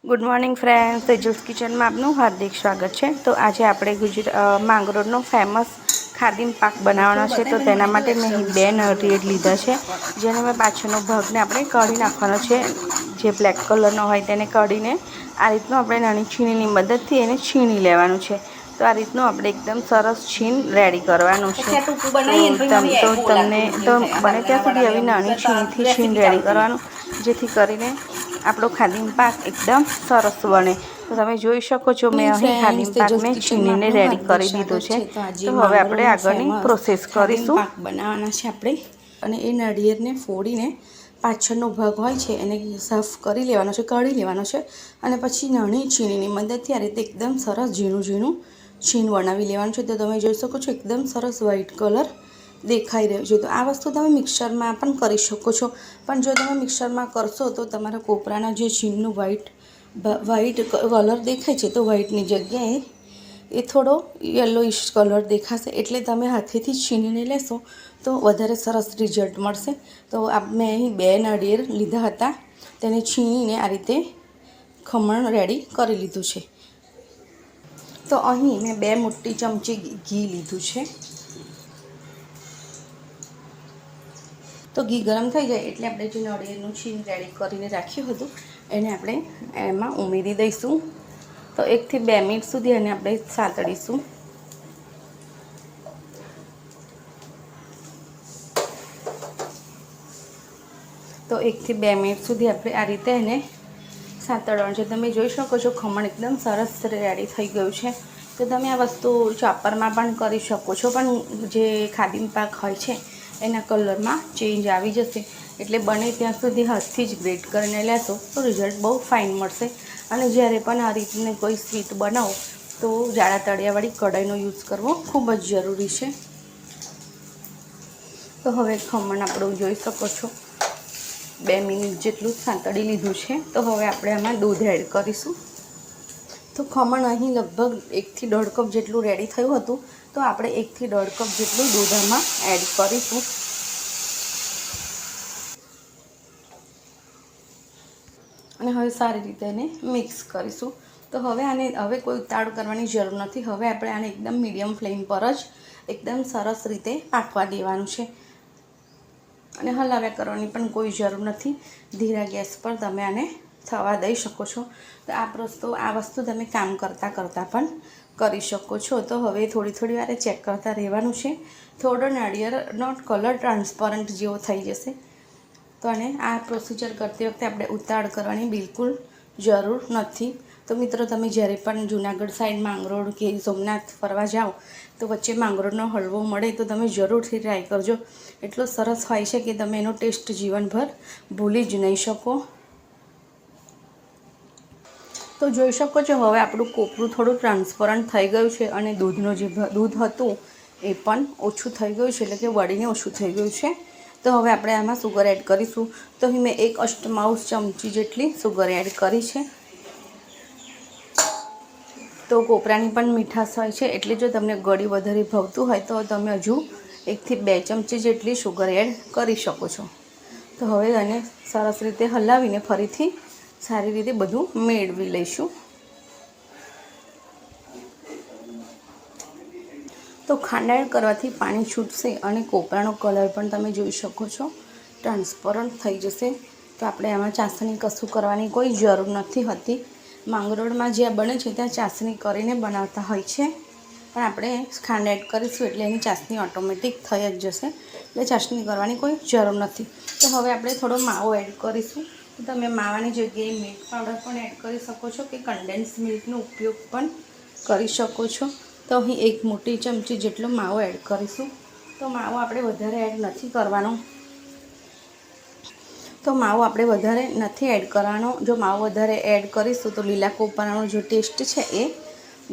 Good morning friends, Tejas કિચનમાં આપનું હાર્દિક સ્વાગત છે। તો આજે આપણે માંગરોળનો ફેમસ ખાદીમ પાક બનાવવાનો છે। તો તેના માટે મેં બે નળિયેર લીધા છે, જેને મેં પાછળનો ભાગને આપણે કાઢી નાખવાનો છે। જે બ્લેક કલરનો હોય તેને કાઢીને આ રીતનું આપણે નાની છીણીની મદદથી એને છીણી લેવાનું છે। તો આ રીતનું આપણે એકદમ સરસ છીણ રેડી કરવાનું છે। તો તમને તો બને ત્યાં સુધી આવી નાની છીણીથી છીણ રેડી કરવાનું, જેથી કરીને આપણો ખાદીમ પાક એકદમ સરસ બને। તો તમે જોઈ શકો છો, મેં અહીં ખાદીમ પાકને છીણીને રેડી કરી દીધો છે। તો હવે આપણે આગળની પ્રોસેસ કરીશું। પાક બનાવવાના છે આપણે, અને એ નાળિયેરને ફોડીને પાછળનો ભાગ હોય છે એને સાફ કરી લેવાનો છે, કાઢી લેવાનો છે, અને પછી નાની છીણીની મદદથી આ રીતે એકદમ સરસ ઝીણું ઝીણું છીણ બનાવી લેવાનું છે। તો તમે જોઈ શકો છો એકદમ સરસ વ્હાઈટ કલર દેખાઈ રહ્યો છે। તો આ વસ્તુ તમે મિક્સરમાં પણ કરી શકો છો, પણ જો તમે મિક્સરમાં કરશો તો તમારા કોપરાના જે છીણનું વ્હાઈટ કલર દેખાય છે, તો વ્હાઈટની જગ્યાએ એ થોડો યલોઇશ કલર દેખાશે। એટલે તમે હાથેથી છીણીને લેશો તો વધારે સરસ રિઝલ્ટ મળશે। તો મેં અહીં બે નાળિયેર લીધા હતા, તેને છીણીને આ રીતે ખમણ રેડી કરી લીધું છે। તો અહીં મેં 2 મોટી ચમચી ઘી લીધું છે। તો ઘી ગરમ થઈ જાય એટલે આપણે જે નાળિયેરનું છીણ રેડી કરીને રાખ્યું હતું એને આપણે એમાં ઉમેરી દઈશું। તો 1 થી 2 મિનિટ સુધી એને આપણે સાતળીશું। તો 1 થી 2 મિનિટ સુધી આપણે આ રીતે એને સાતળવાનું છે। તમે જોઈ શકો છો ખમણ એકદમ સરસ રેડી થઈ ગયું છે। તો તમે આ વસ્તુ ચોપરમાં પણ કરી શકો છો, પણ જે ખાદીમ પાક હોય છે એના કલરમાં ચેન્જ આવી જશે। એટલે બને ત્યાં સુધી હાથથી જ ગ્રેટ કરીને લેશો તો રિઝલ્ટ બહુ ફાઇન મળશે। અને જ્યારે પણ આ રીતની કોઈ સ્વીટ બનાવો તો જાડા તળિયાવાળી કઢાઈનો યુઝ કરવો ખૂબ જ જરૂરી છે। તો હવે ખમણ આપણું જોઈ શકો છો 2 મિનિટ જેટલું સાંતળી લીધું છે। તો હવે આપણે આમાં દૂધ એડ કરીશું। તો ખમણ અહીં લગભગ 1 થી 1.5 કપ જેટલું રેડી થયું હતું, તો આપણે 1 થી 1.5 કપ જેટલું દૂધ આમાં એડ કરીશું। અને હવે સારી રીતે એને મિક્સ કરીશું। તો હવે કોઈ ઉતાવળ કરવાની જરૂર નથી। હવે આપણે આને એકદમ મીડિયમ ફ્લેમ પર જ એકદમ સરસ રીતે પાકવા દેવાનું છે, અને હલાવ્યા કરવાની પણ કોઈ જરૂર નથી। ધીરા ગેસ પર તમે આને થવા દઈ શકો છો। તો આ વસ્તુ તમે કામ કરતાં પણ કરી શકો છો। તો હવે થોડી વારે ચેક કરતા રહેવાનું છે। થોડો નાળિયેરનો કલર ટ્રાન્સપરન્ટ જેવો થઈ જશે। તો અને આ પ્રોસિજર કરતી વખતે આપણે ઉતાવળ કરવાની બિલકુલ જરૂર નથી। તો મિત્રો, તમે જ્યારે પણ જૂનાગઢ સાઈડ માંગરોળ કે સોમનાથ ફરવા જાઓ તો વચ્ચે માંગરોળનો હલવો મળે તો તમે જરૂરથી ટ્રાય કરજો। એટલો સરસ હોય છે કે તમે એનો ટેસ્ટ જીવનભર ભૂલી જ નહીં શકો। તો જોઈ શકો છો હવે આપણું કોપરું થોડું ટ્રાન્સપરન્ટ થઈ ગયું છે, અને દૂધનું જે દૂધ હતું એ પણ ઓછું થઈ ગયું છે, એટલે કે વળીને ઓછું થઈ ગયું છે। તો હવે આપણે આમાં સુગર એડ કરીશું। તો અહીં મેં 1 અષ્ટમાઉસ ચમચી જેટલી સુગર એડ કરી છે। તો કોપરાની પણ મીઠાશ હોય છે, એટલે જો તમને ગળ્યું વધારે ભાવતું હોય તો તમે હજુ 1 થી 2 ચમચી જેટલી સુગર એડ કરી શકો છો। તો હવે આને સરસ રીતે હલાવીને ફરીથી સારી રીતે બધું મેળવી લઈશું। તો ખાંડ એડ કરવાથી પાણી છૂટશે અને કોપરાનો કલર પણ તમે જોઈ શકો છો ટ્રાન્સપરન્ટ થઈ જશે। તો આપણે આમાં ચાસણી કશું કરવાની કોઈ જરૂર નથી હોતી। માંગરોળમાં જ્યાં બને છે ત્યાં ચાસણી કરીને બનાવતા હોય છે, પણ આપણે ખાંડ એડ કરીશું એટલે એની ચાસણી ઓટોમેટિક થઈ જ જશે। એટલે ચાસણી કરવાની કોઈ જરૂર નથી। તો હવે આપણે થોડો માવો એડ કરીશું। તો તમે માવાની જગ્યાએ મિલ્ક પાવડર પણ એડ કરી શકો છો, કે કન્ડેન્સ મિલ્કનો ઉપયોગ પણ કરી શકો છો। તો અહીં 1 મોટી ચમચી જેટલો માવો એડ કરીશું। તો માવો આપણે વધારે એડ નથી કરવાનો। જો માવો વધારે એડ કરીશું તો લીલા કોપરાનો જે ટેસ્ટ છે એ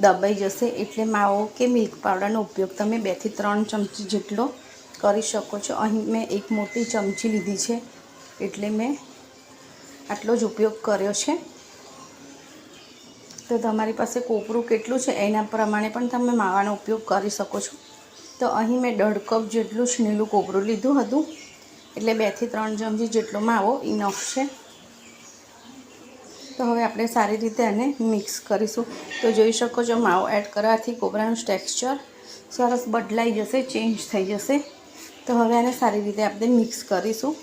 દબાઈ જશે। એટલે માવો કે મિલ્ક પાવડરનો ઉપયોગ તમે 2 થી 3 ચમચી જેટલો કરી શકો છો। અહીં મેં 1 મોટી ચમચી લીધી છે, એટલે મેં આટલો જ ઉપયોગ કર્યો છે। તો તમારી પાસે કોપરું કેટલું છે એના પ્રમાણે પણ તમે માવાનો ઉપયોગ કરી શકો છો। તો અહીં મેં 1.5 કપ જેટલું છીણેલું કોપરું લીધું હતું, એટલે 2 થી 3 ચમચી જેટલો માવો ઇનફ છે। તો તો હવે આપણે સારી રીતે આને મિક્સ કરીશું. તો જોઈ શકો છો માવો એડ કરવાથી કોપરાનું ટેક્સચર સરસ બદલાઈ જશે, ચેન્જ થઈ જશે. તો હવે આને સારી રીતે આપણે મિક્સ કરીશું.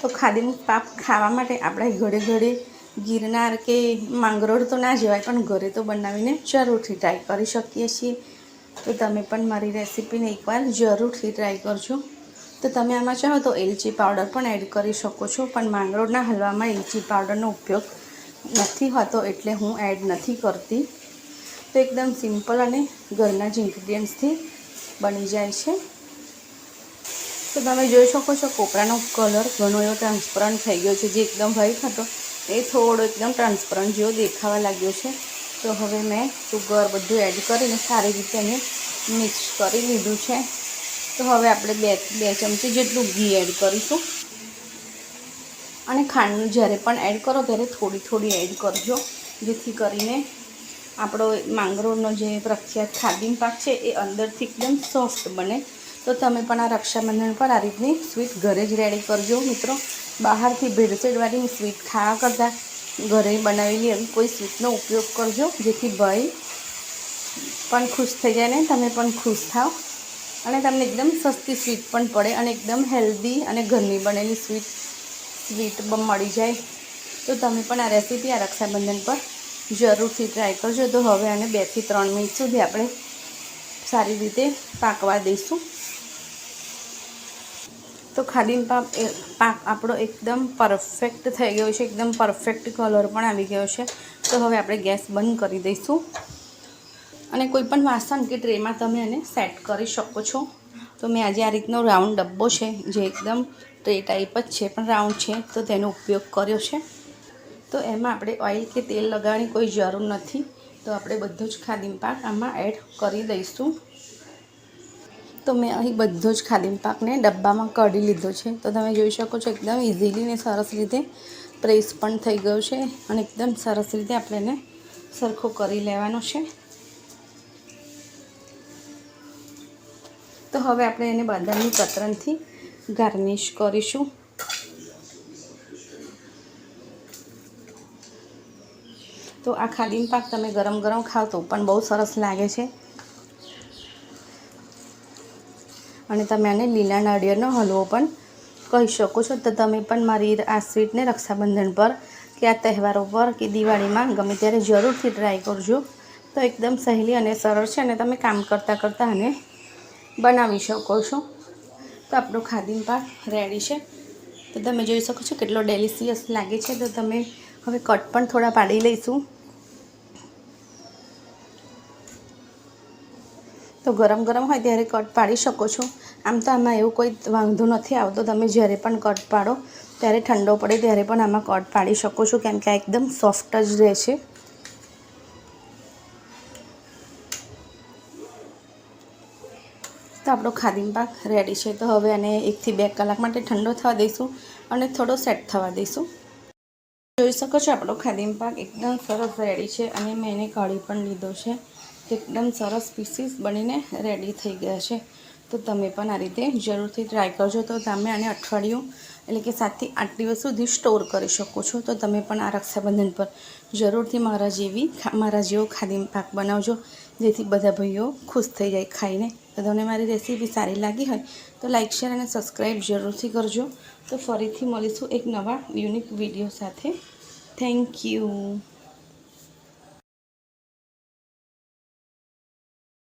તો ખાદીમ પાક ખાવા માટે આપણે ઘડે ઘડે ગિરનાર કે માંગરોળ તો ના જવાય, પણ ઘરે તો બનાવીને જરૂરથી ટ્રાય કરી શકીએ છીએ. તો તમે પણ મારી રેસીપીને એકવાર જરૂરથી ટ્રાય કરજો. તો તમે આમાં ચાહો તો એલચી પાવડર પણ એડ કરી શકો છો, પણ માંગરોળના હલવામાં એલચી પાવડરનો ઉપયોગ નથી હોતો એટલે હું એડ નથી કરતી. તો એકદમ સિમ્પલ અને ઘરના જ ઇન્ગ્રીડિયન્ટ્સથી બની જાય છે. તો તમે જોઈ શકો છો કોપરાનો કલર ઘણો એવો ટ્રાન્સપરન્ટ થઈ ગયો છે. જે એકદમ વ્હાઈટ હતો એ થોડો એકદમ ટ્રાન્સપરન્ટ જેવો દેખાવા લાગ્યો છે. તો હવે મેં સુગર બધું એડ કરીને સારી રીતે એને મિક્સ કરી લીધું છે. તો હવે આપણે બે ચમચી જેટલું ઘી એડ કરીશું. અને ખાંડ જ્યારે પણ એડ કરો ત્યારે થોડી થોડી એડ કરજો, જેથી કરીને આપણો માંગરોળનો જે પ્રખ્યાત ખાદીમ પાક છે એ અંદરથી એકદમ સોફ્ટ બને. તો તમે પણ આ રક્ષાબંધન પર આ રીતની સ્વીટ ઘરે જ રેડી કરજો મિત્રો. બહારથી ભેળસેળવાળી સ્વીટ ખાવા કરતાં ઘરે બનાવેલી એવી કોઈ સ્વીટનો ઉપયોગ કરજો, જેથી ભાઈ પણ ખુશ થઈ જાય ને તમે પણ ખુશ થાઓ. અને તમને એકદમ સસ્તી સ્વીટ પણ પડે અને એકદમ હેલ્ધી અને ઘરની બનેલી સ્વીટ મળી જાય. તો તમે પણ આ રેસીપી આ રક્ષાબંધન પર જરૂરથી ટ્રાય કરજો. તો હવે આને 2 થી 3 મિનિટ સુધી આપણે સારી રીતે પાકવા દઈશું. તો ખાદીમ પાક આપણો એકદમ પરફેક્ટ થઈ ગયો છે, એકદમ પરફેક્ટ કલર પણ આવી ગયો છે. તો હવે આપણે ગેસ બંધ કરી દઈશું. અને કોઈપણ વાસણ કે ટ્રેમાં તમે એને સેટ કરી શકો છો. તો મેં આજે આ રીતનો રાઉન્ડ ડબ્બો છે, જે એકદમ ટ્રે ટાઈપ જ છે પણ રાઉન્ડ છે, તો તેનો ઉપયોગ કર્યો છે. તો એમાં આપણે ઓઇલ કે તેલ લગાવવાની કોઈ જરૂર નથી. તો આપણે બધો જ ખાદીમ પાક આમાં એડ કરી દઈશું. તો મેં અહીં બધો જ ખાદીમ પાકને ડબ્બામાં કાઢી લીધો છે. તો તમે જોઈ શકો છો એકદમ ઇઝીલી ને સરસ રીતે પ્રેસ પણ થઈ ગયો છે. અને એકદમ સરસ રીતે આપણે એને સરખો કરી લેવાનો છે. તો હવે આપણે એને બદામની કતરનથી ગાર્નિશ કરીશું. તો આ ખાદીમ પાક તમે ગરમ ગરમ ખાઓ તો પણ બહુ સરસ લાગે છે. અને તમે આને લીલા નાળિયેરનો હલવો પણ કહી શકો છો. તો તમે પણ મારી આ સ્વીટને રક્ષાબંધન પર કે આ તહેવારો પર કે દિવાળીમાં ગમે ત્યારે જરૂરથી ટ્રાય કરજો. તો એકદમ સહેલી અને સરળ છે અને તમે કામ કરતાં કરતાં આને બનાવી શકો છો. તો આપણો ખાદીમ પાક રેડી છે. તો તમે જોઈ શકો છો કેટલો ડેલિશિયસ લાગે છે. તો તમે હવે કટ પણ થોડા પાડી લઈશું. તો ગરમ ગરમ હોય ત્યારે કટ પાડી શકો છો. આમ તો આમાં એવું કોઈ વાંધો નથી આવતો. તમે જ્યારે પણ કટ પાડો ત્યારે ઠંડો પડે ત્યારે પણ આમાં કટ પાડી શકો છો, કેમ કે આ એકદમ સોફ્ટ જ રહે છે. તો આપણો ખાદીમ પાક રેડી છે. તો હવે આને 1 થી 2 કલાક માટે ઠંડો થવા દઈશું અને થોડો સેટ થવા દઈશું. જોઈ શકો છો આપણો ખાદીમ પાક એકદમ સરસ રેડી છે. અને મેં એને કાઢી પણ લીધો છે. એકદમ સરસ પીસીસ બનીને રેડી થઈ ગયા છે. તો તમે પણ આ રીતે જરૂરથી ટ્રાય કરજો. તો તમે આને અઠવાડિયું એટલે કે 7 થી 8 દિવસ સુધી સ્ટોર કરી શકો છો. તો તમે પણ આ રક્ષાબંધન પર જરૂરથી મારા જેવો ખાદીમ પાક બનાવજો, જેથી બધા ભાઈઓ ખુશ થઈ જાય ખાઈને. તો તમને મારી રેસીપી સારી લાગી હોય તો લાઇક, શેર અને સબસ્ક્રાઈબ જરૂરથી કરજો. તો ફરીથી મળીશું એક નવા યુનિક વિડીયો સાથે. Thank you.